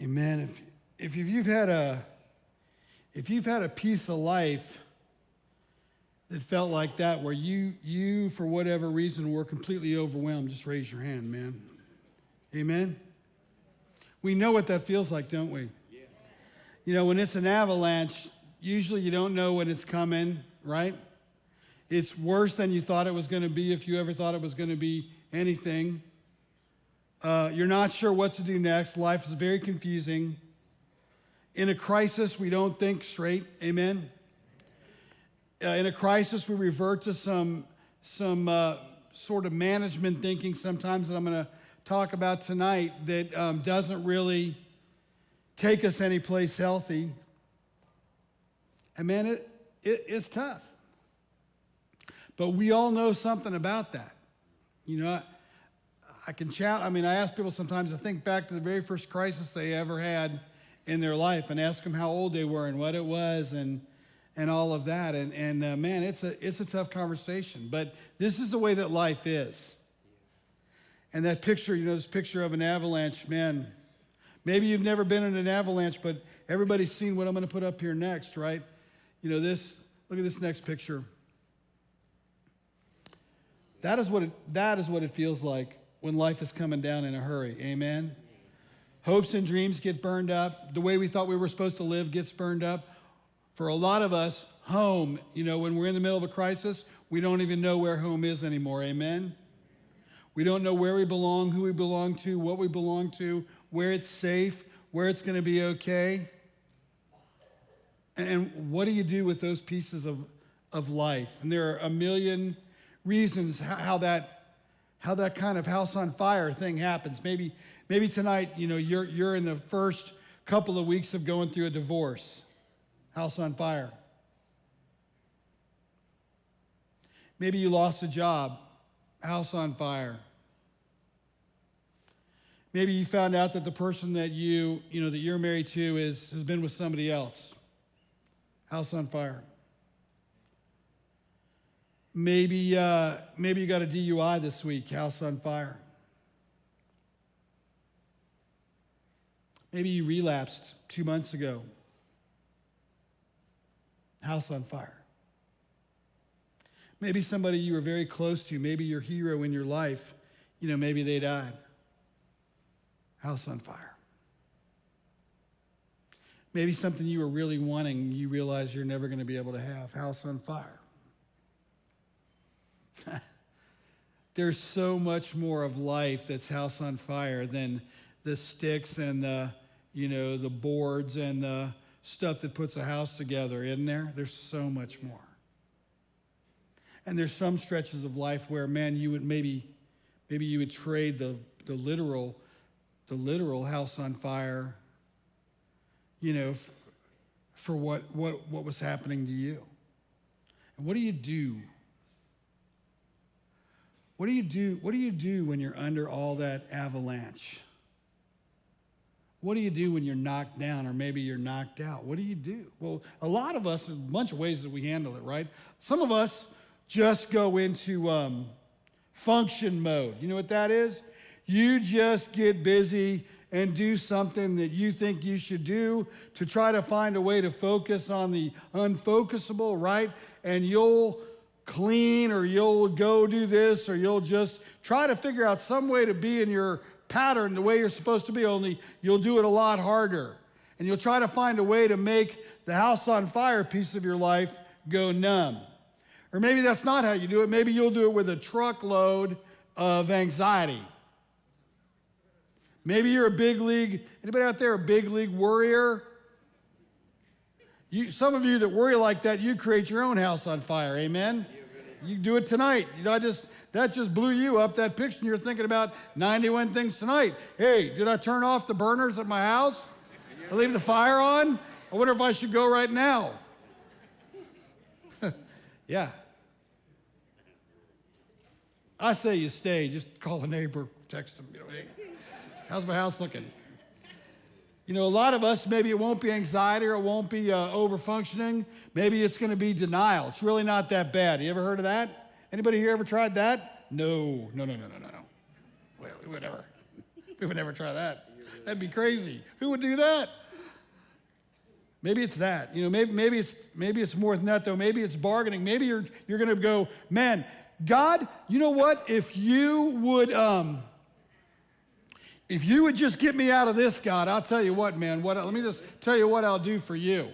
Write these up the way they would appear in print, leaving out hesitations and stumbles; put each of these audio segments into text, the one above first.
Amen. If you've had a piece of life that felt like that, where you for whatever reason were completely overwhelmed, just raise your hand, man. Amen. We know what that feels like, don't we? Yeah. You know, when it's an avalanche, usually you don't know when it's coming, right? It's worse than you thought it was going to be, if you ever thought it was going to be anything. You're not sure what to do next. Life is very confusing. In a crisis, we don't think straight. Amen. In a crisis, we revert to some sort of management thinking sometimes that I'm going to talk about tonight that doesn't really take us anyplace healthy. And man, it's tough. But we all know something about that. You know, I ask people sometimes to think back to the very first crisis they ever had in their life and ask them how old they were and what it was and all of that. And man, it's a tough conversation. But this is the way that life is. And that picture, you know, this picture of an avalanche, man, maybe you've never been in an avalanche, but everybody's seen what I'm going to put up here next, right? You know, look at this next picture. That is what it feels like when life is coming down in a hurry. Amen. Hopes and dreams get burned up. The way we thought we were supposed to live gets burned up. For a lot of us, home, you know, when we're in the middle of a crisis, we don't even know where home is anymore. Amen. We don't know where we belong, who we belong to, what we belong to, where it's safe, where it's going to be okay. And what do you do with those pieces of life? And there are a million reasons how that kind of house on fire thing happens. Maybe tonight, you know, you're in the first couple of weeks of going through a divorce. House on fire. Maybe you lost a job. House on fire. Maybe you found out that the person that you're married to has been with somebody else. House on fire. Maybe you got a DUI this week. House on fire. Maybe you relapsed 2 months ago. House on fire. Maybe somebody you were very close to, maybe your hero in your life, you know, maybe they died. House on fire. Maybe something you were really wanting, you realize you're never going to be able to have. House on fire. There's so much more of life that's house on fire than the sticks and the boards and the stuff that puts a house together, isn't there? There's so much more. And there's some stretches of life where, man, you would maybe you would trade the literal house on fire, you know, for what was happening to you. And what do you do? What do you do when you're under all that avalanche? What do you do when you're knocked down or maybe you're knocked out? What do you do? Well, a lot of us, a bunch of ways that we handle it, right? Some of us just go into function mode. You know what that is? You just get busy and do something that you think you should do to try to find a way to focus on the unfocusable, right? And you'll clean or you'll go do this or you'll just try to figure out some way to be in your pattern the way you're supposed to be, only you'll do it a lot harder. And you'll try to find a way to make the house on fire piece of your life go numb. Or maybe that's not how you do it. Maybe you'll do it with a truckload of anxiety. Maybe you're anybody out there a big league worrier? Some of you that worry like that, you create your own house on fire, amen? You do it tonight. You know, that just blew you up, that picture, and you're thinking about 91 things tonight. Hey, did I turn off the burners at my house? I leave the fire on? I wonder if I should go right now. Yeah. I say you stay. Just call a neighbor, text them. You know, hey, how's my house looking? You know, a lot of us, maybe it won't be anxiety or it won't be over-functioning. Maybe it's going to be denial. It's really not that bad. You ever heard of that? Anybody here ever tried that? No. We would never try that. That'd be crazy. Who would do that? Maybe it's that. Maybe it's more than that, though. Maybe it's bargaining. Maybe you're going to go, man, God, you know what? If you would just get me out of this, God, I'll tell you what, man. Let me just tell you what I'll do for you.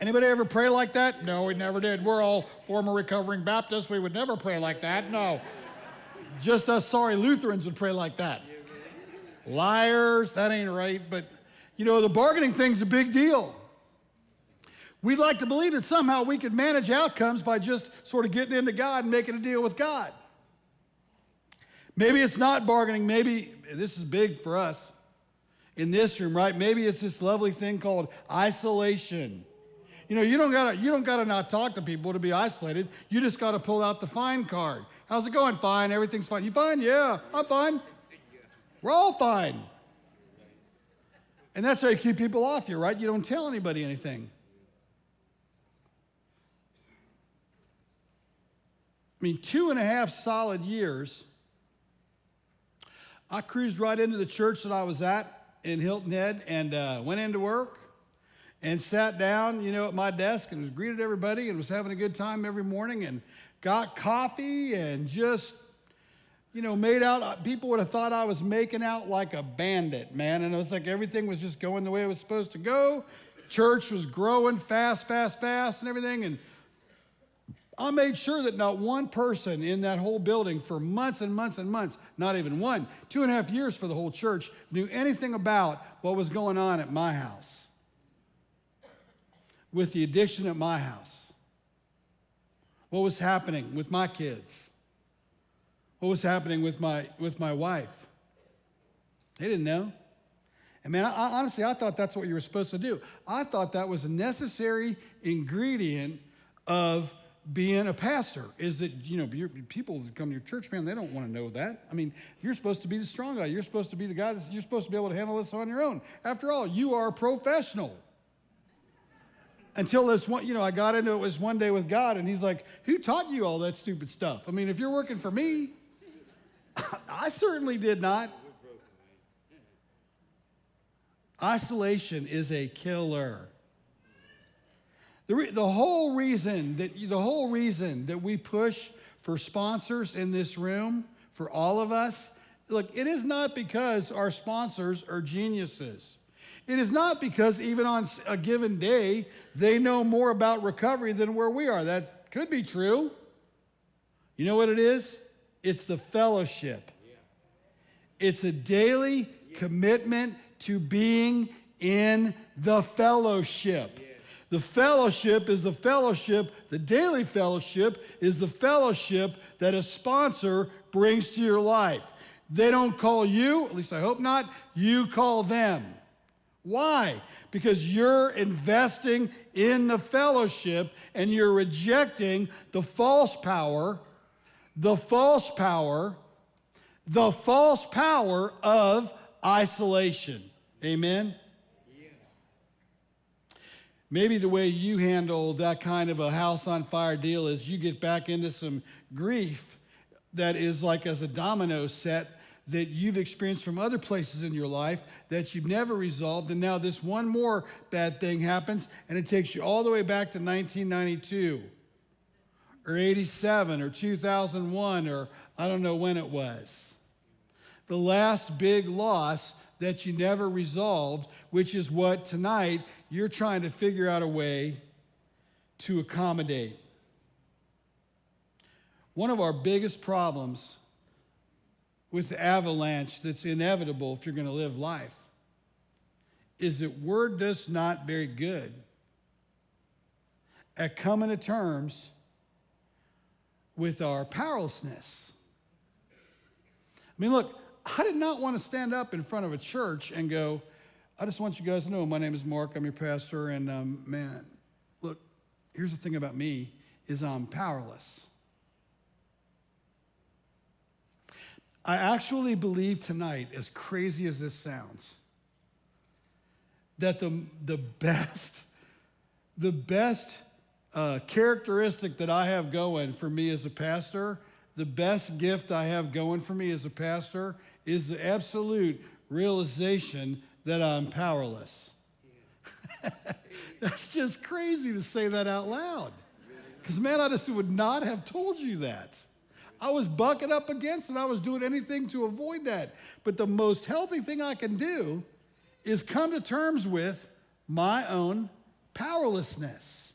Anybody ever pray like that? No, we never did. We're all former recovering Baptists. We would never pray like that. No. Just us sorry Lutherans would pray like that. Liars, that ain't right. But, the bargaining thing's a big deal. We'd like to believe that somehow we could manage outcomes by just sort of getting into God and making a deal with God. Maybe it's not bargaining. Maybe this is big for us in this room, right? Maybe it's this lovely thing called isolation. You don't gotta not talk to people to be isolated. You just gotta pull out the fine card. How's it going? Fine. Everything's fine. You fine? Yeah, I'm fine. We're all fine. And that's how you keep people off you, right? You don't tell anybody anything. 2.5 solid years, I cruised right into the church that I was at in Hilton Head and went into work and sat down, at my desk and greeted everybody and was having a good time every morning and got coffee and just, made out. People would have thought I was making out like a bandit, man. And it was like everything was just going the way it was supposed to go. Church was growing fast and everything. And I made sure that not one person in that whole building for months and months and months, not even 2.5 years for the whole church, knew anything about what was going on at my house, with the addiction at my house, what was happening with my kids, what was happening with my wife. They didn't know. And man, honestly, I thought that's what you were supposed to do. I thought that was a necessary ingredient of being a pastor, is that, people that come to your church, man, they don't want to know that. You're supposed to be the strong guy. You're supposed to be the guy you're supposed to be able to handle this on your own. After all, you are a professional. Until this one, I got into it one day with God, and he's like, who taught you all that stupid stuff? If you're working for me, I certainly did not. Isolation is a killer. The whole reason that we push for sponsors in this room, for all of us, look, it is not because our sponsors are geniuses. It is not because even on a given day, they know more about recovery than where we are. That could be true. You know what it is? It's the fellowship. It's a daily commitment to being in the fellowship. The fellowship is the fellowship, the daily fellowship is the fellowship that a sponsor brings to your life. They don't call you, at least I hope not, you call them. Why? Because you're investing in the fellowship and you're rejecting the false power of isolation. Amen? Maybe the way you handle that kind of a house on fire deal is you get back into some grief that is like as a domino set that you've experienced from other places in your life that you've never resolved, and now this one more bad thing happens, and it takes you all the way back to 1992 or 87 or 2001 or I don't know when it was. The last big loss that you never resolved, which is what tonight you're trying to figure out a way to accommodate. One of our biggest problems with the avalanche that's inevitable if you're going to live life is that we're just not very good at coming to terms with our powerlessness. Look, I did not want to stand up in front of a church and go, I just want you guys to know my name is Mark, I'm your pastor, and man, look, here's the thing about me is I'm powerless. I actually believe tonight, as crazy as this sounds, that the best characteristic that I have going for me as a pastor the best gift I have going for me as a pastor is the absolute realization that I'm powerless. That's just crazy to say that out loud. Because, man, I just would not have told you that. I was bucking up against it. I was doing anything to avoid that. But the most healthy thing I can do is come to terms with my own powerlessness.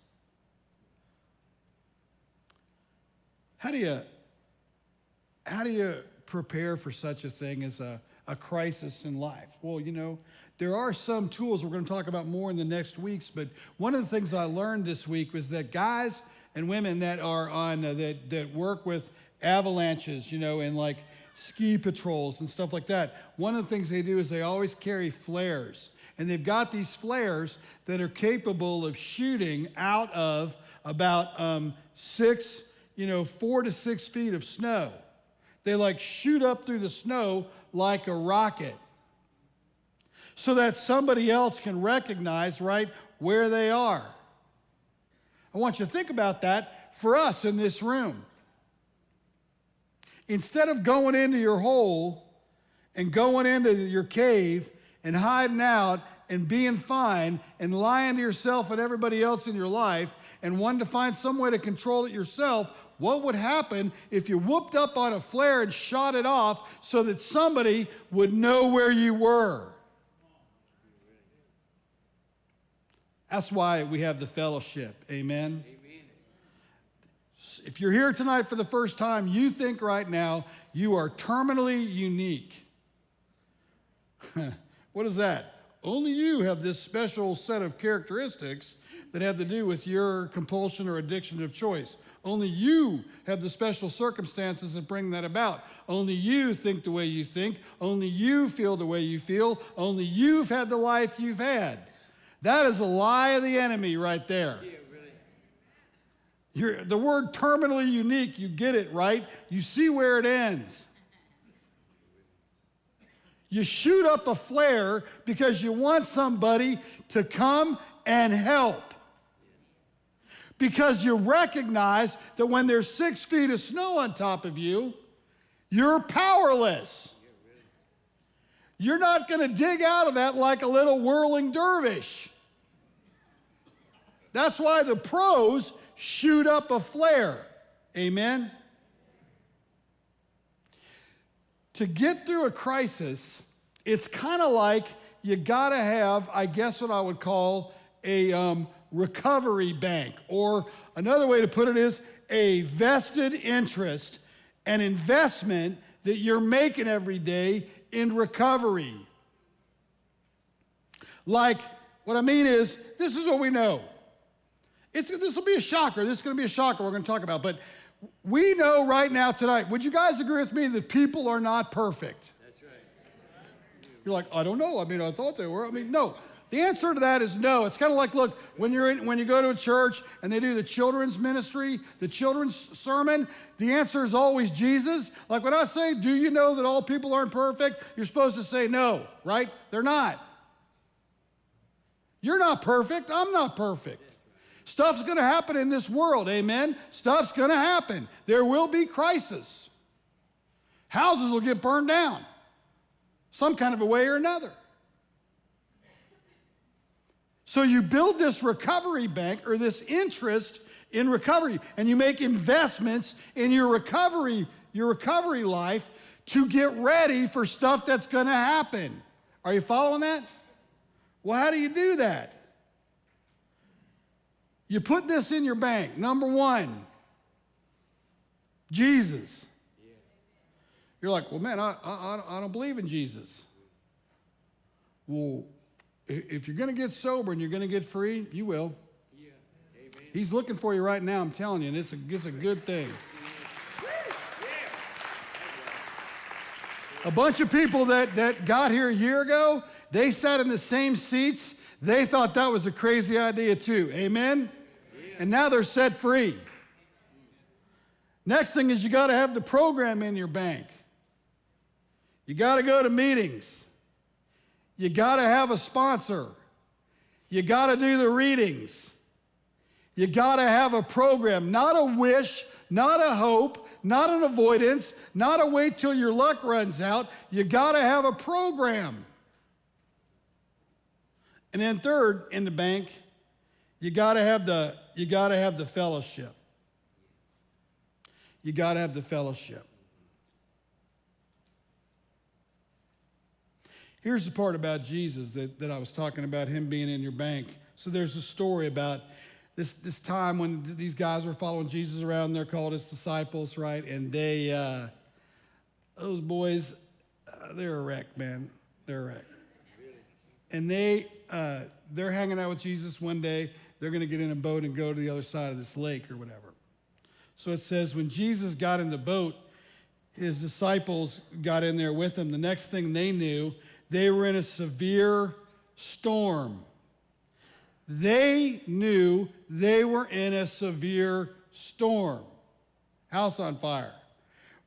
How do you prepare for such a thing as a crisis in life? Well, there are some tools we're going to talk about more in the next weeks, but one of the things I learned this week was that guys and women that are on that work with avalanches, and like ski patrols and stuff like that, one of the things they do is they always carry flares. And they've got these flares that are capable of shooting out of about 4 to 6 feet of snow. They like shoot up through the snow like a rocket so that somebody else can recognize right where they are. I want you to think about that for us in this room. Instead of going into your hole and going into your cave and hiding out and being fine and lying to yourself and everybody else in your life and wanting to find some way to control it yourself, what would happen if you whooped up on a flare and shot it off so that somebody would know where you were? That's why we have the fellowship. Amen? If you're here tonight for the first time, you think right now you are terminally unique. What is that? Only you have this special set of characteristics that have to do with your compulsion or addiction of choice. Only you have the special circumstances that bring that about. Only you think the way you think. Only you feel the way you feel. Only you've had the life you've had. That is a lie of the enemy right there. The word terminally unique, you get it, right? You see where it ends. You shoot up a flare because you want somebody to come and help. Because you recognize that when there's 6 feet of snow on top of you, you're powerless. You're not going to dig out of that like a little whirling dervish. That's why the pros shoot up a flare. Amen? To get through a crisis, it's kind of like you got to have, I guess what I would call a recovery bank. Or another way to put it is a vested interest, an investment that you're making every day in recovery. Like, what I mean is, this is what we know. This will be a shocker. This is going to be a shocker we're going to talk about. But we know right now tonight, would you guys agree with me that people are not perfect? That's right. You're like, I don't know. I thought they were. No. The answer to that is no. It's kind of like, look, when you go to a church and they do the children's ministry, the children's sermon, the answer is always Jesus. Like when I say, do you know that all people aren't perfect? You're supposed to say no, right? They're not. You're not perfect. I'm not perfect. Stuff's going to happen in this world, amen? Stuff's going to happen. There will be crisis. Houses will get burned down some kind of a way or another. So you build this recovery bank or this interest in recovery, and you make investments in your recovery life to get ready for stuff that's going to happen. Are you following that? Well, how do you do that? You put this in your bank. Number one, Jesus. You're like, well, man, I don't believe in Jesus. Well, if you're going to get sober and you're going to get free, you will. Yeah. Amen. He's looking for you right now, I'm telling you, and it's a good thing. A bunch of people that got here a year ago, they sat in the same seats. They thought that was a crazy idea too. Amen? And now they're set free. Next thing is you got to have the program in your bank. You got to go to meetings. You got to have a sponsor. You got to do the readings. You got to have a program, not a wish, not a hope, not an avoidance, not a wait till your luck runs out. You got to have a program. And then third, in the bank, you got to have the fellowship. You got to have the fellowship. Here's the part about Jesus that I was talking about, him being in your bank. So there's a story about this time when these guys were following Jesus around. They're called his disciples, right? And those boys, they're a wreck, man. They're a wreck. And they're hanging out with Jesus one day. They're going to get in a boat and go to the other side of this lake or whatever. So it says when Jesus got in the boat, his disciples got in there with him. The next thing they knew, they were in a severe storm. They knew they were in a severe storm. House on fire.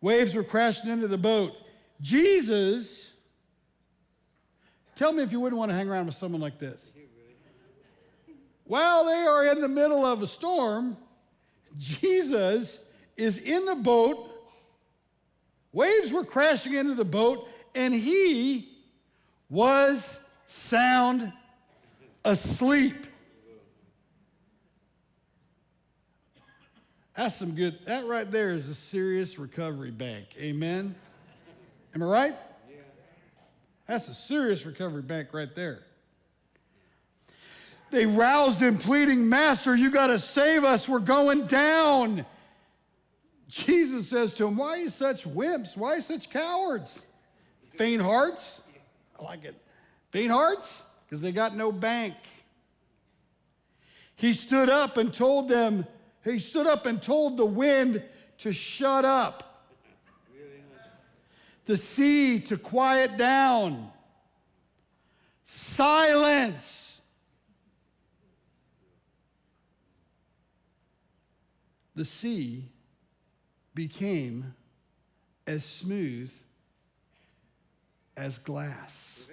Waves were crashing into the boat. Jesus, tell me if you wouldn't want to hang around with someone like this. While they are in the middle of a storm, Jesus is in the boat. Waves were crashing into the boat, and he was sound asleep. That's some good, that right there is a serious recovery bank. Amen? Am I right? Yeah. That's a serious recovery bank right there. They roused him, pleading, Master, you got to save us. We're going down. Jesus says to him, why are you such wimps? Why are you such cowards? Faint hearts? I like it. Faint hearts? Because they got no bank. He stood up and told the wind to shut up. The sea to quiet down. Silence. The sea became as smooth as glass.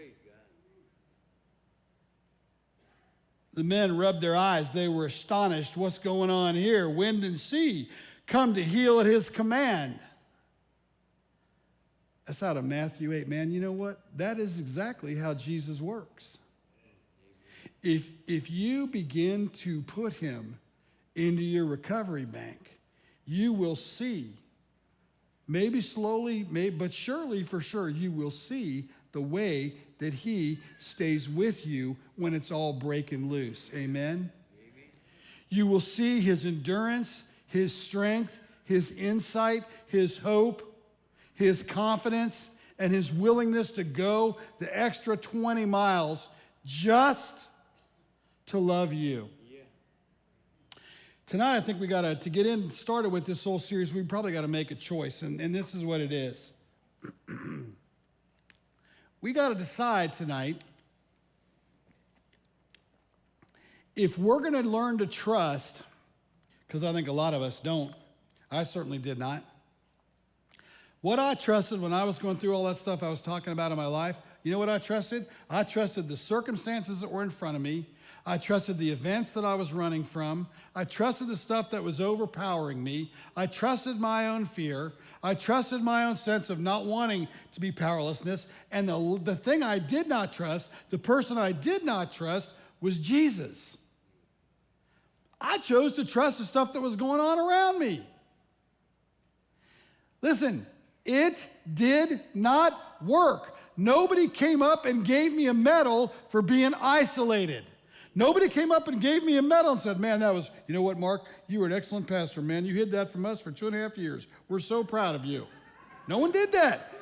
The men rubbed their eyes. They were astonished. What's going on here? Wind and sea come to heel at his command. That's out of Matthew 8. Man, you know what? That is exactly how Jesus works. If you begin to put him into your recovery bank, you will see, maybe slowly, but surely for sure, you will see the way that he stays with you when it's all breaking loose. Amen? You will see his endurance, his strength, his insight, his hope, his confidence, and his willingness to go the extra 20 miles just to love you. Tonight, I think we got to get in started with this whole series, we probably got to make a choice, and this is what it is. We got to decide tonight if we're going to learn to trust, because I think a lot of us don't. I certainly did not. What I trusted when I was going through all that stuff I was talking about in my life, you know what I trusted? I trusted the circumstances that were in front of me. I trusted the events that I was running from. I trusted the stuff that was overpowering me. I trusted my own fear. I trusted my own sense of not wanting to be powerlessness. And the thing I did not trust, the person I did not trust, was Jesus. I chose to trust the stuff that was going on around me. Listen, it did not work. Nobody came up and gave me a medal for being isolated. Nobody came up and gave me a medal and said, man, that was, you know what, Mark? You were an excellent pastor, man. You hid that from us for 2.5 years. We're so proud of you. No one did that.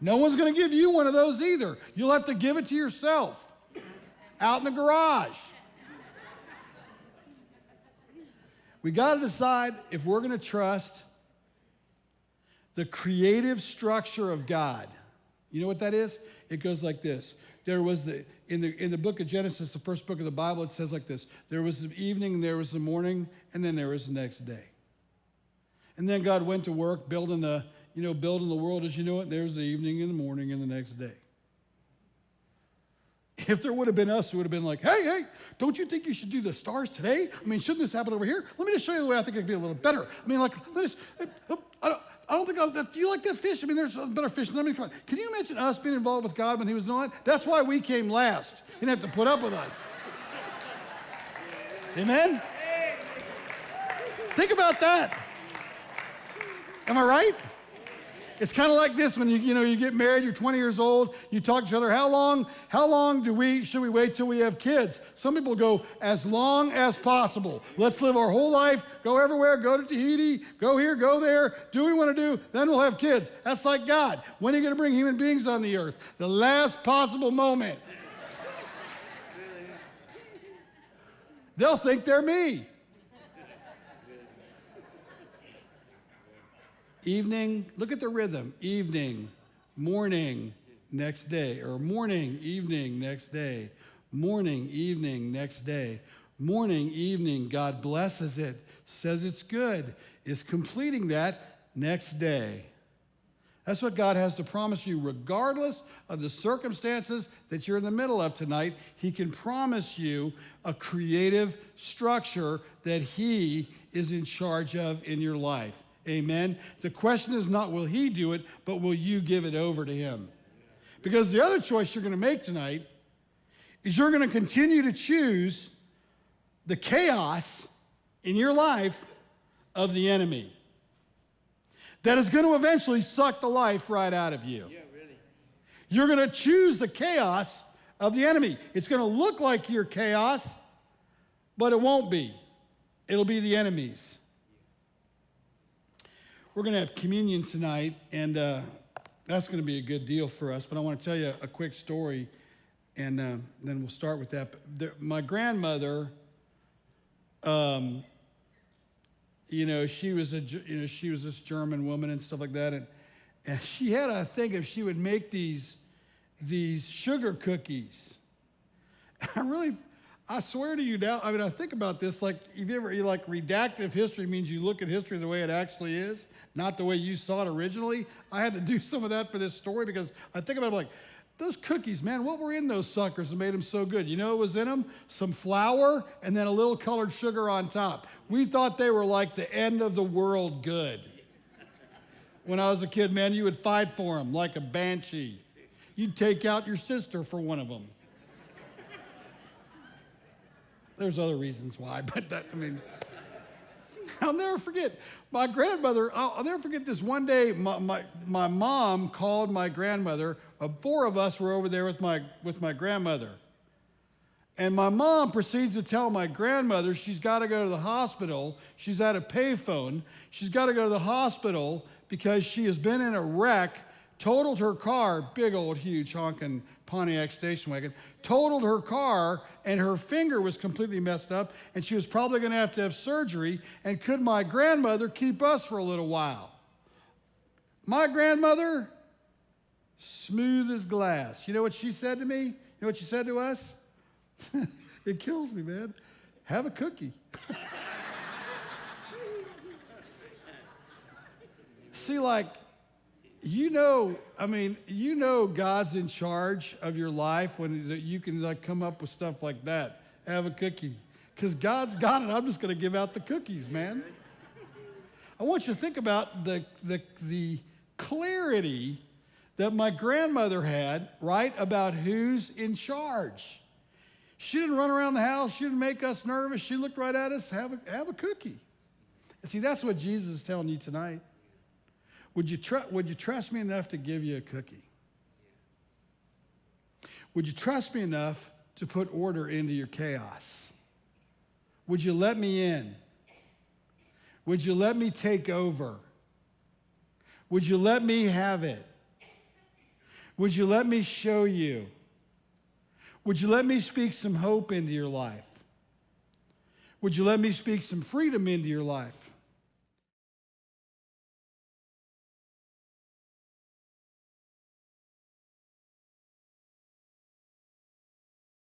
No one's going to give you one of those either. You'll have to give it to yourself out in the garage. We got to decide if we're going to trust the creative structure of God. You know what that is? It goes like this. There was in the book of Genesis, the first book of the Bible, it says like this. There was the evening, there was the morning, and then there was the next day. And then God went to work building the world as you know it. There was the evening and the morning and the next day. if there would have been us, it would have been like, hey, don't you think you should do the stars today? I mean, shouldn't this happen over here? Let me just show you the way I think it could be a little better. I mean, like, I don't think, do you like that fish? I mean, there's better fish than me. Come on. Can you imagine us being involved with God when he was doing it? That's why we came last. He didn't have to put up with us. Amen? Think about that. Am I right? It's kind of like this when you get married, you're 20 years old, you talk to each other, how long should we wait till we have kids? Some people go, as long as possible. Let's live our whole life, go everywhere, go to Tahiti, go here, go there, do what we want to do, then we'll have kids. That's like God. When are you going to bring human beings on the earth? The last possible moment. They'll think they're me. Evening, look at the rhythm. Evening, morning, next day. Or morning, evening, next day. Morning, evening, next day. Morning, evening, God blesses it, says it's good, is completing that next day. That's what God has to promise you, regardless of the circumstances that you're in the middle of tonight. He can promise you a creative structure that he is in charge of in your life. Amen. The question is not will he do it, but will you give it over to him? Because the other choice you're going to make tonight is you're going to continue to choose the chaos in your life of the enemy that is going to eventually suck the life right out of you. Yeah, really. You're going to choose the chaos of the enemy. It's going to look like your chaos, but it won't be. It'll be the enemy's. We're going to have communion tonight, and that's going to be a good deal for us. But I want to tell you a quick story, and then we'll start with that. My grandmother, she was this German woman and stuff like that, and she had a thing if she would make these sugar cookies. I swear to you now, I mean, I think about this, like, redactive history means you look at history the way it actually is, not the way you saw it originally. I had to do some of that for this story because I think about it like, those cookies, man, what were in those suckers that made them so good? You know what was in them? Some flour and then a little colored sugar on top. We thought they were like the end of the world good. When I was a kid, man, you would fight for them like a banshee. You'd take out your sister for one of them. There's other reasons why, but I'll never forget. My grandmother, I'll never forget this. One day, my mom called my grandmother. Four of us were over there with my grandmother. And my mom proceeds to tell my grandmother she's got to go to the hospital. She's at a payphone. She's got to go to the hospital because she has been in a wreck, totaled her car, big old huge honking Pontiac station wagon, totaled her car, and her finger was completely messed up, and she was probably going to have surgery, and could my grandmother keep us for a little while? My grandmother, smooth as glass. You know what she said to me? You know what she said to us? It kills me, man. Have a cookie. See, like, God's in charge of your life when you can come up with stuff like that. Have a cookie. Because God's got it. I'm just going to give out the cookies, man. I want you to think about the clarity that my grandmother had, right, about who's in charge. She didn't run around the house. She didn't make us nervous. She looked right at us, have a cookie. And see, that's what Jesus is telling you tonight. Would you trust me enough to give you a cookie? Would you trust me enough to put order into your chaos? Would you let me in? Would you let me take over? Would you let me have it? Would you let me show you? Would you let me speak some hope into your life? Would you let me speak some freedom into your life?